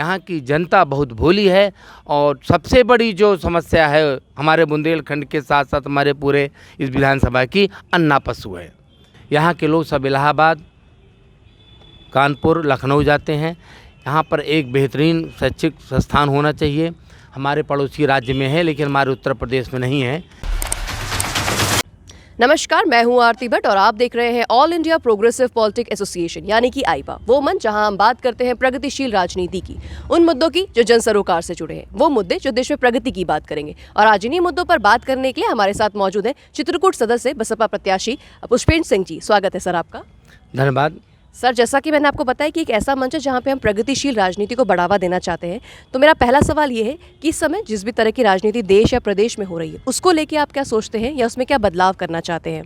यहाँ की जनता बहुत भोली है और सबसे बड़ी जो समस्या है हमारे बुंदेलखंड के साथ साथ हमारे पूरे इस विधानसभा की अन्ना पशु है। यहाँ के लोग सब इलाहाबाद, कानपुर, लखनऊ जाते हैं। यहाँ पर एक बेहतरीन शैक्षिक संस्थान होना चाहिए। हमारे पड़ोसी राज्य में है लेकिन हमारे उत्तर प्रदेश में नहीं है। नमस्कार, मैं हूं आरती भट्ट और आप देख रहे हैं all India progressive politics association यानी कि आईपा, वो मंच जहां हम बात करते हैं प्रगतिशील राजनीति की, उन मुद्दों की जो जन सरोकार से जुड़े हैं, वो मुद्दे जो देश में प्रगति की बात करेंगे। और आज इन्हीं मुद्दों पर बात करने के लिए हमारे साथ मौजूद है चित्रकूट सदस्य बसपा प्रत्याशी पुष्पेंद्र सिंह जी। स्वागत है सर आपका। धन्यवाद सर, जैसा कि मैंने आपको बताया कि एक ऐसा मंच है जहाँ पे हम प्रगतिशील राजनीति को बढ़ावा देना चाहते हैं, तो मेरा पहला सवाल ये है कि इस समय जिस भी तरह की राजनीति देश या प्रदेश में हो रही है, उसको लेके आप क्या सोचते हैं या उसमें क्या बदलाव करना चाहते हैं?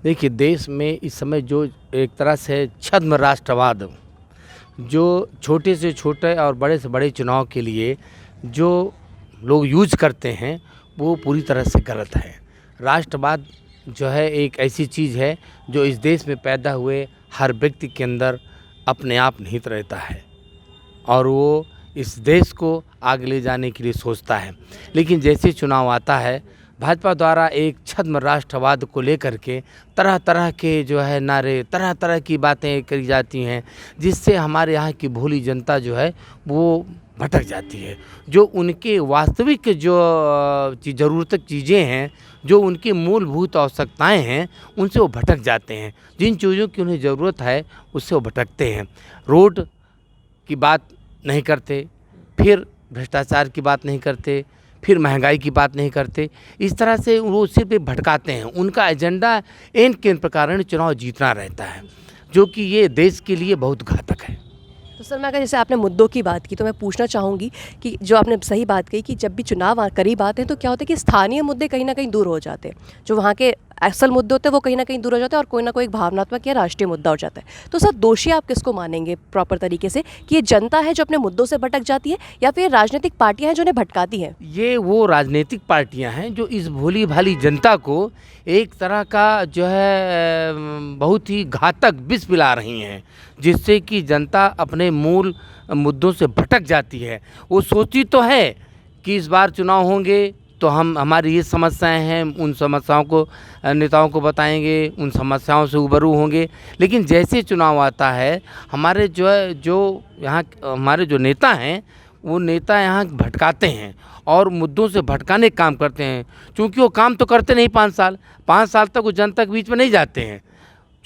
देखिए, देश में इस समय जो एक तरह से छद्म राष्ट्रवाद, जो छोटे से छोटे और बड़े से बड़े चुनाव के लिए जो लोग यूज करते हैं, वो पूरी तरह से गलत है। राष्ट्रवाद जो है एक ऐसी चीज़ है जो इस देश में पैदा हुए हर व्यक्ति के अंदर अपने आप निहित रहता है और वो इस देश को आगे ले जाने के लिए सोचता है। लेकिन जैसे चुनाव आता है, भाजपा द्वारा एक छद्म राष्ट्रवाद को लेकर के तरह तरह के जो है नारे, तरह तरह की बातें करी जाती हैं, जिससे हमारे यहाँ की भोली जनता जो है वो भटक जाती है। जो उनके वास्तविक जो ज़रूरत चीज़ें हैं, जो उनकी मूलभूत आवश्यकताएं हैं, उनसे वो भटक जाते हैं। जिन चीज़ों की उन्हें ज़रूरत है उससे वो भटकते हैं। रोड की बात नहीं करते, फिर भ्रष्टाचार की बात नहीं करते, फिर महंगाई की बात नहीं करते। इस तरह से वो सिर्फ भटकाते हैं। उनका एजेंडा एन के प्रकार चुनाव जीतना रहता है, जो कि ये देश के लिए बहुत घातक है। तो सर, मैं अगर जैसे आपने मुद्दों की बात की तो मैं पूछना चाहूँगी कि जो आपने सही बात कही कि जब भी चुनाव करीब आते हैं तो क्या होता है कि स्थानीय मुद्दे कहीं ना कहीं दूर हो जाते हैं। जो वहाँ के असल मुद्दे होते हैं वो कहीं ना कहीं दूर हो जाते हैं और कोई ना कोई एक भावनात्मक या राष्ट्रीय मुद्दा हो जाता है। तो सर, दोषी आप किसको मानेंगे प्रॉपर तरीके से, कि ये जनता है जो अपने मुद्दों से भटक जाती है या फिर राजनीतिक पार्टियाँ हैं जो उन्हें भटकाती हैं? ये वो राजनीतिक पार्टियां हैं जो इस भोली भाली जनता को एक तरह का जो है बहुत ही घातक विष पिला रही हैं, जिससे कि जनता अपने मूल मुद्दों से भटक जाती है। वो सोचती तो है कि इस बार चुनाव होंगे तो हमारी ये समस्याएं हैं, उन समस्याओं को नेताओं को बताएंगे, उन समस्याओं से उबरू होंगे। लेकिन जैसे चुनाव आता है, हमारे जो यहाँ हमारे जो नेता हैं, वो नेता यहाँ भटकाते हैं और मुद्दों से भटकाने का काम करते हैं। क्योंकि वो काम तो करते नहीं 5 साल तक वो जनता के बीच में नहीं जाते हैं।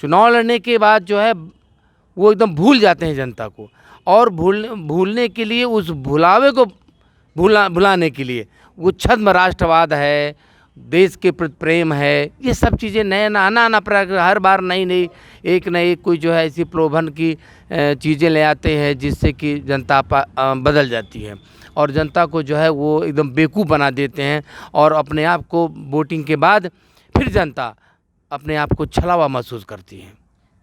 चुनाव लड़ने के बाद जो है वो एकदम भूल जाते हैं जनता को, और भूलने के लिए, उस भुलावे को भुलाने के लिए वो छद्म राष्ट्रवाद है, देश के प्रति प्रेम है, ये सब चीज़ें आना हर बार नई एक न एक कोई जो है ऐसी प्रलोभन की चीज़ें ले आते हैं, जिससे कि जनता बदल जाती है और जनता को जो है वो एकदम बेवकूफ़ बना देते हैं। और अपने आप को वोटिंग के बाद फिर जनता अपने आप को छला हुआ महसूस करती है।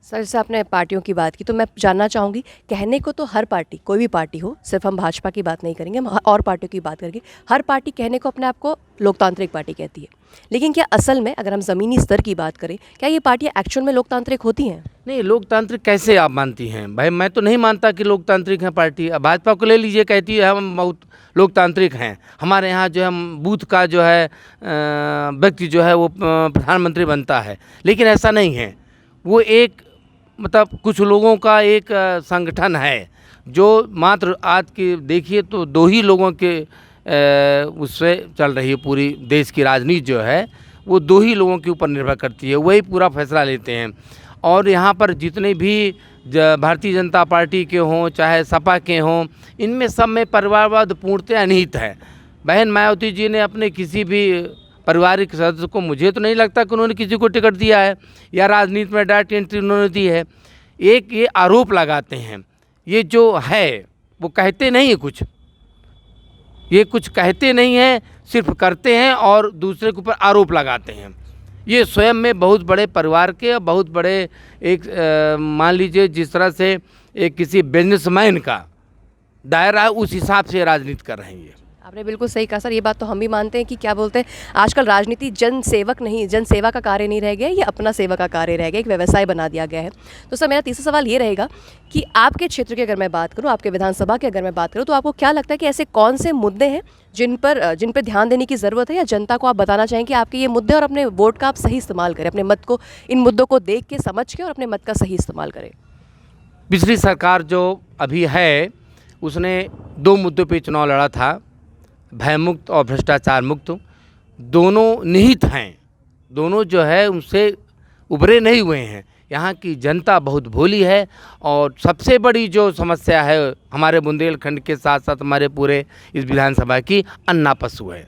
सर, जैसे आपने पार्टियों की बात की तो मैं जानना चाहूँगी, कहने को तो हर पार्टी, कोई भी पार्टी हो, सिर्फ हम भाजपा की बात नहीं करेंगे, हम और पार्टियों की बात करेंगे, हर पार्टी कहने को अपने आप को लोकतांत्रिक पार्टी कहती है। लेकिन क्या असल में अगर हम ज़मीनी स्तर की बात करें, क्या ये पार्टियाँ एक्चुअल में लोकतांत्रिक होती हैं? नहीं, लोकतांत्रिक कैसे आप मानती हैं भाई? मैं तो नहीं मानता कि लोकतांत्रिक है पार्टी। अब भाजपा को ले लीजिए, कहती है हम बहुत लोकतांत्रिक हैं, हमारे यहाँ जो है बूथ का जो है व्यक्ति जो है वो प्रधानमंत्री बनता है। लेकिन ऐसा नहीं है। वो एक मतलब कुछ लोगों का एक संगठन है जो मात्र आज की देखिए तो 2 ही लोगों के उससे चल रही है पूरी देश की राजनीति जो है, वो 2 ही लोगों के ऊपर निर्भर करती है, वही पूरा फैसला लेते हैं। और यहाँ पर जितने भी भारतीय जनता पार्टी के हों चाहे सपा के हों, इनमें सब में परिवारवाद पूर्णतः निहित है। बहन मायावती जी ने अपने किसी भी पारिवारिक सदस्य को, मुझे तो नहीं लगता कि उन्होंने किसी को टिकट दिया है या राजनीति में डायरेक्ट एंट्री उन्होंने दी है। एक ये आरोप लगाते हैं, ये जो है वो कहते नहीं है कुछ, ये कुछ कहते नहीं हैं, सिर्फ करते हैं और दूसरे के ऊपर आरोप लगाते हैं। ये स्वयं में बहुत बड़े परिवार के, बहुत बड़े एक मान लीजिए जिस तरह से एक किसी बिजनेसमैन का दायरा है, उस हिसाब से राजनीति कर रहे हैं ये। आपने बिल्कुल सही कहा सर, ये बात तो हम भी मानते हैं कि क्या बोलते हैं, आजकल राजनीति जन सेवक नहीं, जन सेवा का कार्य नहीं रह गया, ये अपना सेवा का कार्य रह गया, एक व्यवसाय बना दिया गया है। तो सर मेरा तीसरा सवाल ये रहेगा कि आपके क्षेत्र की अगर मैं बात करूँ, आपके विधानसभा की अगर मैं बात करूँ, तो आपको क्या लगता है कि ऐसे कौन से मुद्दे हैं जिन पर ध्यान देने की ज़रूरत है, या जनता को आप बताना चाहें कि आपके ये मुद्दे, और अपने वोट का आप सही इस्तेमाल करें, अपने मत को इन मुद्दों को देख के समझ के और अपने मत का सही इस्तेमाल करें? पिछली सरकार जो अभी है उसने 2 मुद्दों पे चुनाव लड़ा था, भयमुक्त और भ्रष्टाचार मुक्त। दोनों निहित हैं, दोनों जो है उनसे उभरे नहीं हुए हैं। यहाँ की जनता बहुत भोली है और सबसे बड़ी जो समस्या है हमारे बुंदेलखंड के साथ साथ हमारे पूरे इस विधानसभा की, अन्ना पशु है।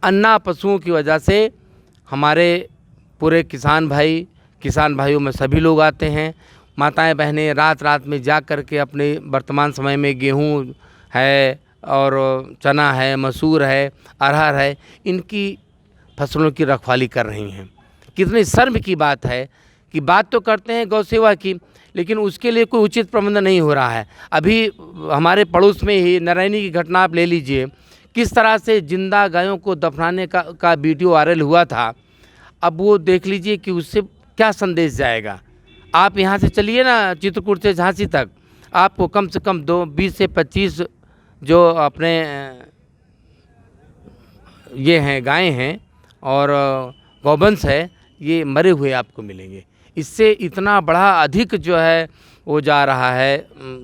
अन्ना पशुओं की वजह से हमारे पूरे किसान भाइयों में सभी लोग आते हैं, माताएं बहनें रात रात में जा कर के अपने वर्तमान समय में गेहूं है और चना है, मसूर है, अरहर है, इनकी फसलों की रखवाली कर रही हैं। कितनी शर्म की बात है कि बात तो करते हैं गौ सेवा की, लेकिन उसके लिए कोई उचित प्रबंध नहीं हो रहा है। अभी हमारे पड़ोस में ही नारायणी की घटना आप ले लीजिए, किस तरह से जिंदा गायों को दफनाने का वीडियो वायरल हुआ था। अब वो देख लीजिए कि उससे क्या संदेश जाएगा। आप यहाँ से चलिए ना चित्रकूट से झांसी तक, आपको कम से कम 20 से 25 जो अपने ये हैं गायें हैं और गौवंश है, ये मरे हुए आपको मिलेंगे। इससे इतना बड़ा अधिक जो है वो जा रहा है,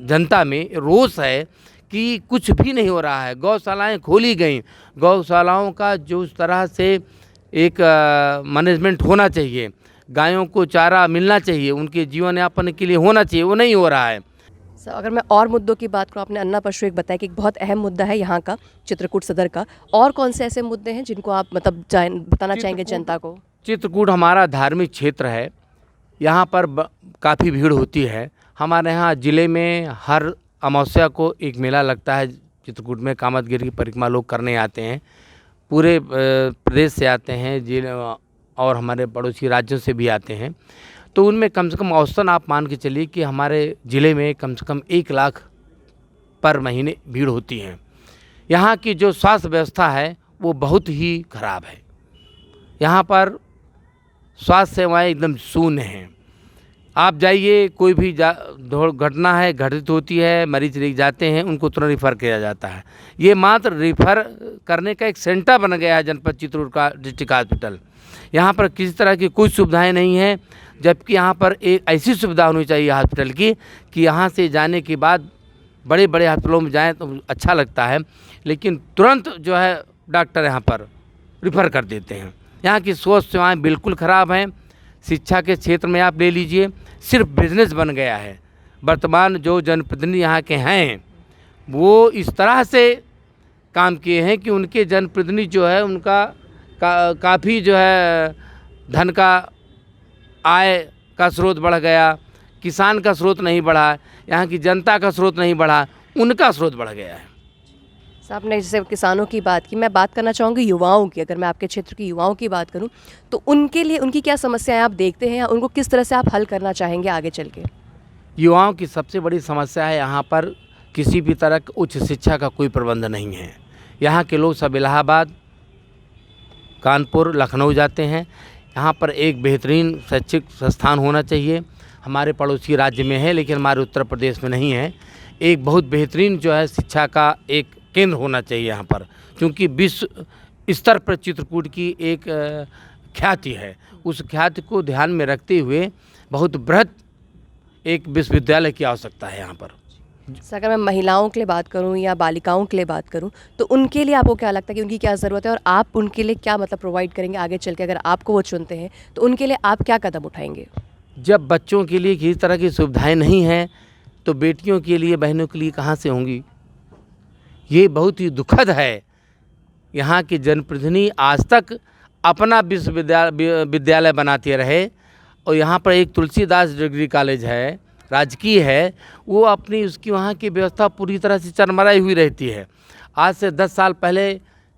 जनता में रोष है कि कुछ भी नहीं हो रहा है। गौशालाएं खोली गई, गौशालाओं का जो उस तरह से एक मैनेजमेंट होना चाहिए, गायों को चारा मिलना चाहिए, उनके जीवन यापन के लिए होना चाहिए, वो नहीं हो रहा है। सर अगर मैं और मुद्दों की बात करूँ, आपने अन्ना पशु एक बताया कि एक बहुत अहम मुद्दा है यहाँ का, चित्रकूट सदर का, और कौन से ऐसे मुद्दे हैं जिनको आप मतलब बताना चाहेंगे जनता को? चित्रकूट हमारा धार्मिक क्षेत्र है, यहाँ पर काफ़ी भीड़ होती है। हमारे यहाँ ज़िले में हर अमावस्या को एक मेला लगता है चित्रकूट में, कामतगिरी की परिक्रमा लोग करने आते हैं, पूरे प्रदेश से आते हैं, जिले और हमारे पड़ोसी राज्यों से भी आते हैं। तो उनमें कम से कम औसतन आप मान के चलिए कि हमारे ज़िले में कम से कम 1 लाख पर महीने भीड़ होती है। यहाँ की जो स्वास्थ्य व्यवस्था है वो बहुत ही खराब है। यहाँ पर स्वास्थ्य सेवाएं एकदम शून्य हैं। आप जाइए, कोई भी घटना है घटित होती है, मरीज ले जाते हैं, उनको तुरंत रिफ़र किया जाता है। ये मात्र रिफ़र करने का एक सेंटर बन गया है जनपद चित्रकूट का डिस्ट्रिक्ट हॉस्पिटल। यहाँ पर किसी तरह की कोई सुविधाएं नहीं हैं, जबकि यहाँ पर एक ऐसी सुविधा होनी चाहिए हॉस्पिटल की कि यहाँ से जाने के बाद बड़े बड़े हॉस्पिटलों में जाएं तो अच्छा लगता है, लेकिन तुरंत जो है डॉक्टर यहाँ पर रिफ़र कर देते हैं। यहाँ की स्वास्थ्य सेवाएँ बिल्कुल ख़राब हैं। शिक्षा के क्षेत्र में आप ले लीजिए, सिर्फ बिजनेस बन गया है। वर्तमान जो जनप्रतिनिधि यहाँ के हैं वो इस तरह से काम किए हैं कि उनके जनप्रतिनिधि जो है उनका काफ़ी जो है धन का आय का स्रोत बढ़ गया, किसान का स्रोत नहीं बढ़ा, यहाँ की जनता का स्रोत नहीं बढ़ा, उनका स्रोत बढ़ गया है। सर आपने जैसे किसानों की बात की, मैं बात करना चाहूँगी युवाओं की। अगर मैं आपके क्षेत्र की युवाओं की बात करूँ तो उनके लिए उनकी क्या समस्याएं आप देखते हैं, या उनको किस तरह से आप हल करना चाहेंगे आगे चल के? युवाओं की सबसे बड़ी समस्या है यहाँ पर किसी भी तरह की उच्च शिक्षा का कोई प्रबंध नहीं है। यहाँ के लोग सब इलाहाबाद, कानपुर, लखनऊ जाते हैं। यहाँ पर एक बेहतरीन शैक्षिक संस्थान होना चाहिए। हमारे पड़ोसी राज्य में है लेकिन हमारे उत्तर प्रदेश में नहीं है। एक बहुत बेहतरीन जो है शिक्षा का एक केंद्र होना चाहिए यहाँ पर, क्योंकि विश्व स्तर पर चित्रकूट की एक ख्याति है। उस ख्याति को ध्यान में रखते हुए बहुत बृहत एक विश्वविद्यालय की आवश्यकता है यहाँ पर। सर अगर मैं महिलाओं के लिए बात करूं या बालिकाओं के लिए बात करूं तो उनके लिए आपको क्या लगता है कि उनकी क्या ज़रूरत है, और आप उनके लिए क्या मतलब प्रोवाइड करेंगे आगे चल के? अगर आपको वो चुनते हैं तो उनके लिए आप क्या कदम उठाएंगे? जब बच्चों के लिए किसी तरह की सुविधाएं नहीं हैं तो बेटियों के लिए, बहनों के लिए कहाँ से होंगी? ये बहुत ही दुखद है। यहाँ के जनप्रतिनिधि आज तक अपना विद्यालय बनाते रहे, और यहाँ पर एक तुलसीदास डिग्री कॉलेज है, राजकीय है, वो अपनी उसकी वहाँ की व्यवस्था पूरी तरह से चरमराई हुई रहती है। आज से 10 साल पहले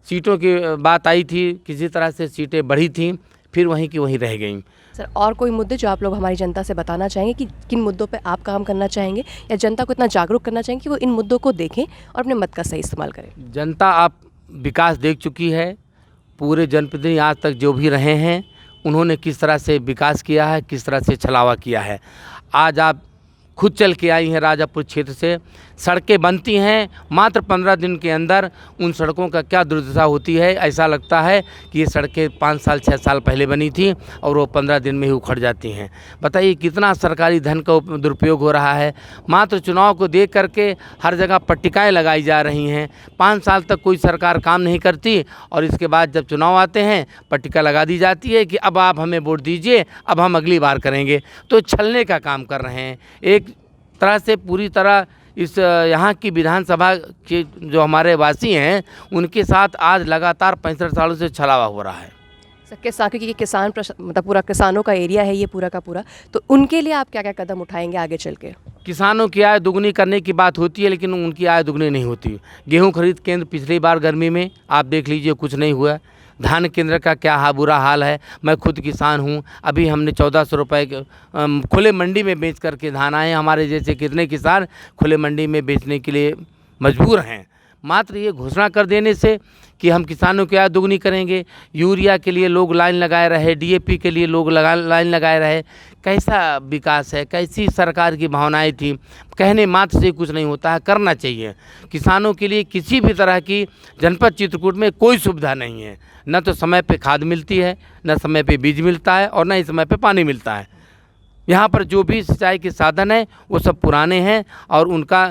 सीटों की बात आई थी, किसी तरह से सीटें बढ़ी थीं, फिर वहीं की वहीं रह गई। सर, और कोई मुद्दे जो आप लोग हमारी जनता से बताना चाहेंगे कि किन मुद्दों पे आप काम करना चाहेंगे या जनता को इतना जागरूक करना चाहेंगे कि वो इन मुद्दों को देखें और अपने मत का सही इस्तेमाल करें? जनता आप विकास देख चुकी है, पूरे जनप्रतिनिधि आज तक जो भी रहे हैं उन्होंने किस तरह से विकास किया है, किस तरह से छलावा किया है। आज आप खुद चल के आई हैं राजापुर क्षेत्र से, सड़कें बनती हैं मात्र 15 दिन के अंदर, उन सड़कों का क्या दुर्दशा होती है। ऐसा लगता है कि ये सड़कें 5 साल 6 साल पहले बनी थी और वो 15 दिन में ही उखड़ जाती हैं। बताइए कितना सरकारी धन का दुरुपयोग हो रहा है। मात्र चुनाव को देख करके हर जगह पट्टिकाएँ लगाई जा रही हैं। 5 साल तक कोई सरकार काम नहीं करती और इसके बाद जब चुनाव आते हैं पट्टिका लगा दी जाती है कि अब आप हमें वोट दीजिए, अब हम अगली बार करेंगे। तो छलने का काम कर रहे हैं। एक तरह से पूरी तरह इस यहाँ की विधानसभा के जो हमारे वासी हैं उनके साथ आज लगातार 65 सालों से छलावा हो रहा है। सर, क्योंकि किसान मतलब पूरा किसानों का एरिया है ये पूरा का पूरा, तो उनके लिए आप क्या क्या कदम उठाएंगे आगे चल के? किसानों की आय दुगनी करने की बात होती है लेकिन उनकी आय दुगनी नहीं होती। गेहूं खरीद केंद्र पिछली बार गर्मी में आप देख लीजिए कुछ नहीं हुआ। धान केंद्र का क्या बुरा हाल है। मैं खुद किसान हूँ, अभी हमने 1400 रुपये खुले मंडी में बेच करके धान आए। हमारे जैसे कितने किसान खुले मंडी में बेचने के लिए मजबूर हैं। मात्र ये घोषणा कर देने से कि हम किसानों की आय दुगनी करेंगे, यूरिया के लिए लोग लाइन लगाए रहे, डीएपी के लिए लोग लाइन लगाए रहे। कैसा विकास है, कैसी सरकार की भावनाएं थी। कहने मात्र से कुछ नहीं होता है, करना चाहिए। किसानों के लिए किसी भी तरह की जनपद चित्रकूट में कोई सुविधा नहीं है। न तो समय पे खाद मिलती है, न समय पे बीज मिलता है और न ही समय पे पानी मिलता है। यहाँ पर जो भी सिंचाई के साधन है वो सब पुराने हैं और उनका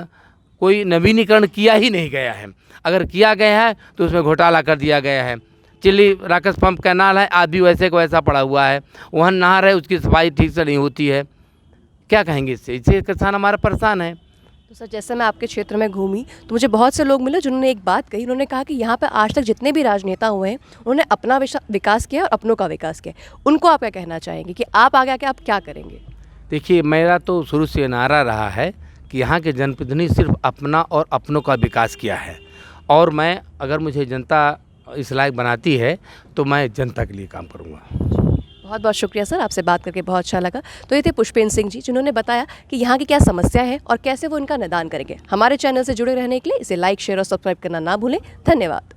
कोई नवीनीकरण किया ही नहीं गया है। अगर किया गया है तो उसमें घोटाला कर दिया गया है। चिल्ली राकेश पंप कैनाल है, आज भी वैसे को वैसा पड़ा हुआ है। वहाँ नहर है, उसकी सफाई ठीक से नहीं होती है। क्या कहेंगे इससे किसान हमारा परेशान है। तो सर, जैसे मैं आपके क्षेत्र में घूमी तो मुझे बहुत से लोग मिले जिन्होंने एक बात कही। उन्होंने कहा कि यहाँ पर आज तक जितने भी राजनेता हुए हैं उन्होंने अपना विकास किया और अपनों का विकास किया। उनको आप क्या कहना चाहेंगे कि आप आगे आके आप क्या करेंगे? देखिए, मेरा तो शुरू से नारा रहा है कि यहाँ के जनप्रतिनिधि सिर्फ अपना और अपनों का विकास किया है और मैं अगर मुझे जनता इस लायक बनाती है तो मैं जनता के लिए काम करूँगा। बहुत बहुत शुक्रिया सर, आपसे बात करके बहुत अच्छा लगा। तो ये थे पुष्पेंद्र सिंह जी जिन्होंने बताया कि यहाँ की क्या समस्या है और कैसे वो इनका निदान करेंगे। हमारे चैनल से जुड़े रहने के लिए इसे लाइक, शेयर और सब्सक्राइब करना ना भूलें। धन्यवाद।